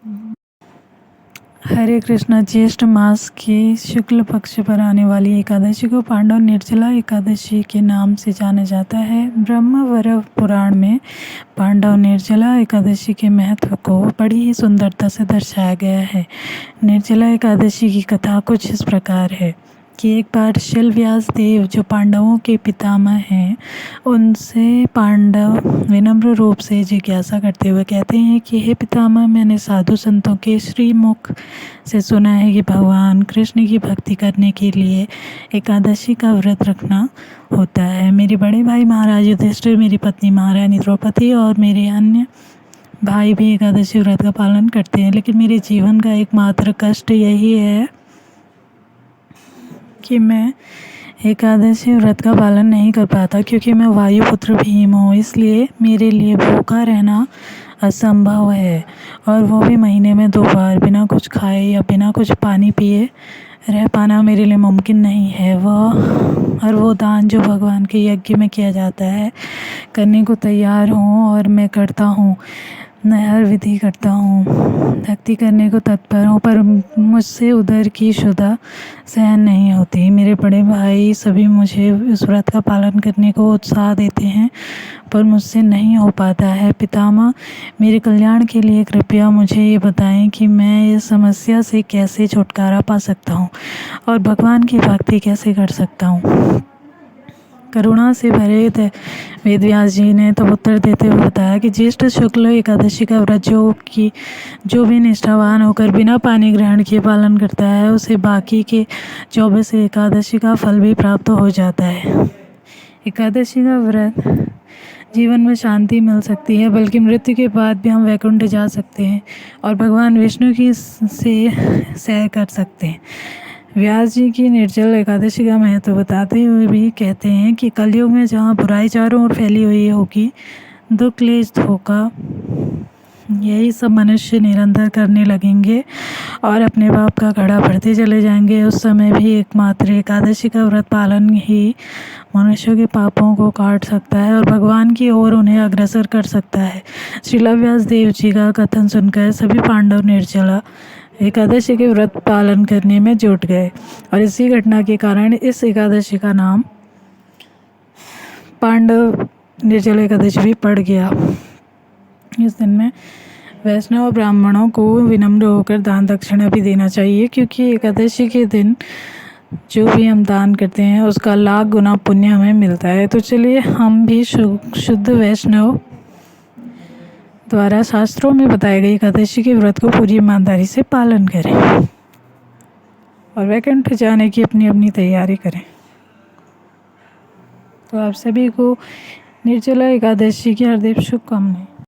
हरे कृष्णा। ज्येष्ठ मास के शुक्ल पक्ष पर आने वाली एकादशी को पांडव निर्जला एकादशी के नाम से जाना जाता है। ब्रह्मवरा पुराण में पांडव निर्जला एकादशी के महत्व को बड़ी ही सुंदरता से दर्शाया गया है। निर्जला एकादशी की कथा कुछ इस प्रकार है कि एक बार शिल व्यास देव जो पांडवों के पितामह हैं, उनसे पांडव विनम्र रूप से जिज्ञासा करते हुए कहते हैं कि हे पितामह, मैंने साधु संतों के श्रीमुख से सुना है कि भगवान कृष्ण की भक्ति करने के लिए एकादशी का व्रत रखना होता है। मेरे बड़े भाई महाराज युधिष्ठिर, मेरी पत्नी महारानी द्रौपदी और मेरे अन्य भाई भी एकादशी व्रत का पालन करते हैं, लेकिन मेरे जीवन का एकमात्र कष्ट यही है कि मैं एकादशी व्रत का पालन नहीं कर पाता, क्योंकि मैं वायुपुत्र भीम हूँ। इसलिए मेरे लिए भूखा रहना असंभव है, और वो भी महीने में 2 बार बिना कुछ खाए या बिना कुछ पानी पिए रह पाना मेरे लिए मुमकिन नहीं है। वो दान जो भगवान के यज्ञ में किया जाता है, करने को तैयार हूँ और मैं करता हूँ। मैं हर विधि करता हूँ, भक्ति करने को तत्पर हूँ, पर मुझसे उधर की शुदा सहन नहीं होती। मेरे बड़े भाई सभी मुझे इस व्रत का पालन करने को उत्साह देते हैं, पर मुझसे नहीं हो पाता है। पितामह, मेरे कल्याण के लिए कृपया मुझे ये बताएं कि मैं इस समस्या से कैसे छुटकारा पा सकता हूँ और भगवान की भक्ति कैसे कर सकता हूँ। करुणा से भरे वेदव्यास जी ने तो उत्तर देते हुए बताया कि ज्येष्ठ शुक्ल एकादशी का व्रत जो भी निष्ठावान होकर बिना पानी ग्रहण किए पालन करता है, उसे बाकी के 24 एकादशी का फल भी प्राप्त हो जाता है। एकादशी का व्रत जीवन में शांति मिल सकती है, बल्कि मृत्यु के बाद भी हम वैकुंठ जा सकते हैं और भगवान विष्णु की से सैर कर सकते हैं। व्यास जी की निर्जल एकादशी का महत्व बताते हुए भी कहते हैं कि कलयुग में जहाँ बुराई चारों ओर फैली हुई होगी, दुख क्लेश धोखा यही सब मनुष्य निरंतर करने लगेंगे और अपने पाप का घड़ा भरते चले जाएंगे। उस समय भी एकमात्र एकादशी का व्रत पालन ही मनुष्यों के पापों को काट सकता है और भगवान की ओर उन्हें अग्रसर कर सकता है। श्रील व्यास देव जी का कथन सुनकर सभी पांडव निर्जला एकादशी के व्रत पालन करने में जुट गए, और इसी घटना के कारण इस एकादशी का नाम पांडव निर्जला एकादशी भी पड़ गया। इस दिन में वैष्णव और ब्राह्मणों को विनम्र होकर दान दक्षिणा भी देना चाहिए, क्योंकि एकादशी के दिन जो भी हम दान करते हैं उसका लाख गुना पुण्य हमें मिलता है। तो चलिए हम भी शुद्ध वैष्णव द्वारा शास्त्रों में बताए गए एकादशी के व्रत को पूरी ईमानदारी से पालन करें और वैकुंठ जाने की अपनी अपनी तैयारी करें। तो आप सभी को निर्जला एकादशी की हार्दिक शुभकामनाएं।